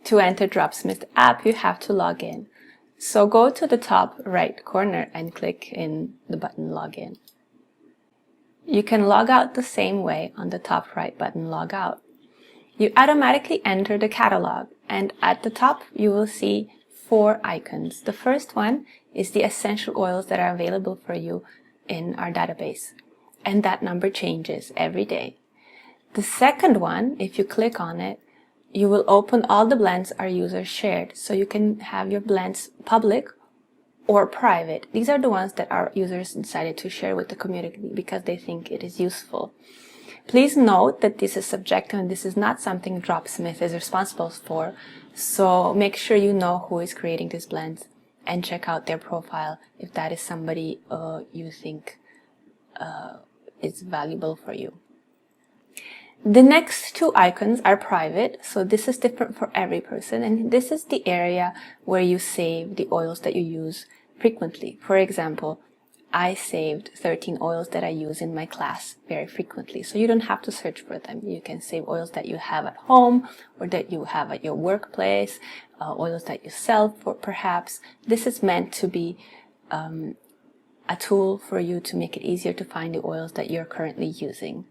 to enter Dropsmith app, you have to log in. So go to the top right corner and click in the button Login. You can log out the same way on the top right button Log Out. You automatically enter the catalog, and at the top you will see 4 icons. The first one is the essential oils that are available for you in our database, and that number changes every day. The second one, if you click on it, you will open all the blends our users shared, so you can have your blends public or private. These are the ones that our users decided to share with the community because they think it is useful. Please note that this is subjective and this is not something Dropsmith is responsible for, so make sure you know who is creating these blends and check out their profile if that is somebody you think is valuable for you. The next 2 icons are private, so this is different for every person, and this is the area where you save the oils that you use frequently. For example, I saved 13 oils that I use in my class very frequently, so you don't have to search for them. You can save oils that you have at home or that you have at your workplace, oils that you sell for perhaps. This is meant to be a tool for you to make it easier to find the oils that you're currently using.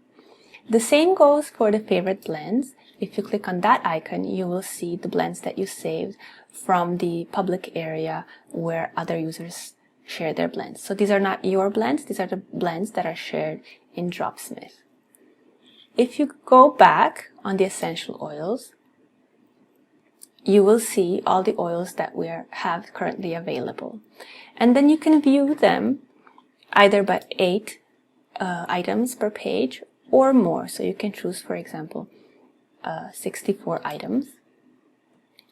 The same goes for the favorite blends. If you click on that icon, you will see the blends that you saved from the public area where other users share their blends. So these are not your blends, these are the blends that are shared in Dropsmith. If you go back on the essential oils, you will see all the oils that we have currently available. And then you can view them either by 8 items per page or more. So you can choose, for example, 64 items,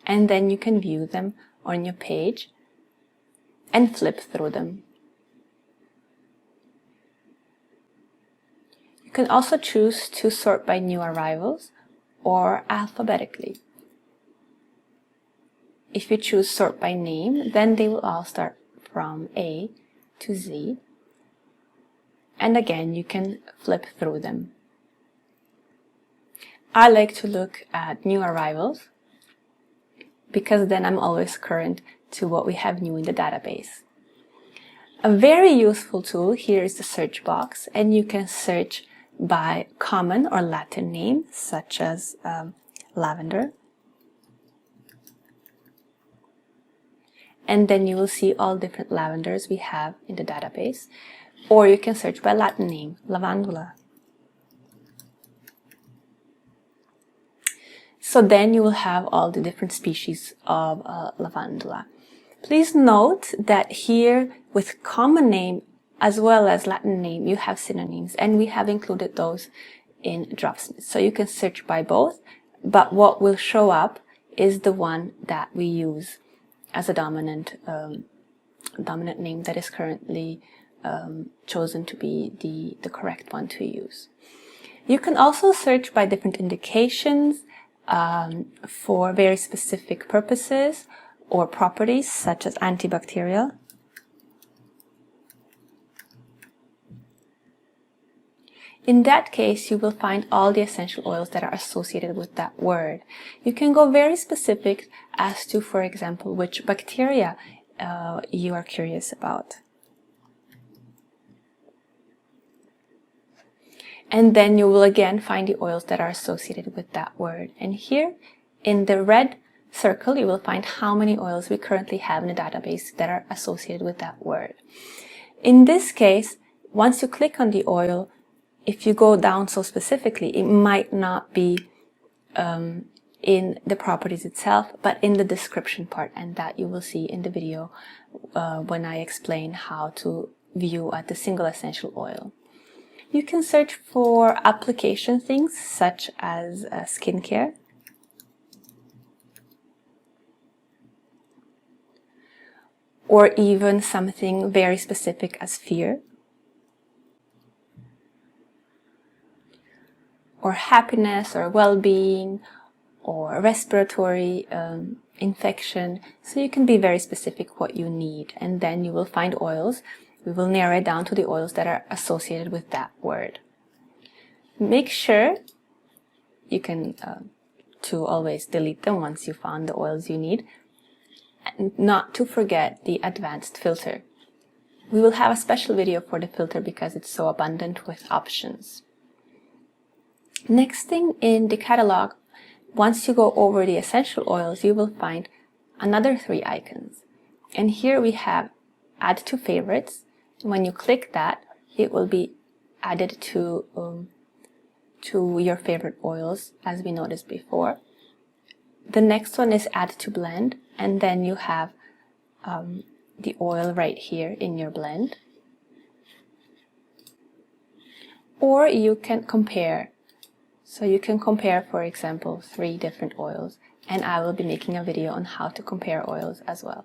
and then you can view them on your page and flip through them. You can also choose to sort by new arrivals or alphabetically. If you choose sort by name, then they will all start from A to Z. And again, you can flip through them. I like to look at new arrivals because then I'm always current to what we have new in the database. A very useful tool here is the search box, and you can search by common or Latin name, such as lavender. And then you will see all different lavenders we have in the database. Or you can search by Latin name, lavandula. So then you will have all the different species of lavandula. Please note that here with common name as well as Latin name, you have synonyms, and we have included those in Dropsmith. So you can search by both, but what will show up is the one that we use as a dominant name that is currently chosen to be the correct one to use. You can also search by different indications for very specific purposes or properties, such as antibacterial. In that case, you will find all the essential oils that are associated with that word. You can go very specific as to, for example, which bacteria you are curious about. And then you will again find the oils that are associated with that word. And here in the red circle, you will find how many oils we currently have in the database that are associated with that word. In this case, once you click on the oil, if you go down so specifically, it might not be in the properties itself, but in the description part, and that you will see in the video when I explain how to view at the single essential oil. You can search for application things such as skincare, or even something very specific as fear, or happiness, or well-being, or respiratory infection. So you can be very specific what you need, and then you will find oils. We will narrow it down to the oils that are associated with that word. Make sure you can to always delete them once you found the oils you need. And not to forget the advanced filter. We will have a special video for the filter because it's so abundant with options. Next thing in the catalog, once you go over the essential oils, you will find another 3 icons. And here we have add to favorites. When you click that, it will be added to your favorite oils, as we noticed before. The next one is add to blend, and then you have the oil right here in your blend. Or you can compare. So you can compare, for example, 3 different oils, and I will be making a video on how to compare oils as well.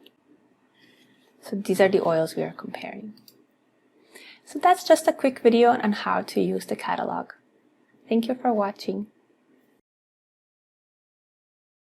So these are the oils we are comparing. So that's just a quick video on how to use the catalog. Thank you for watching.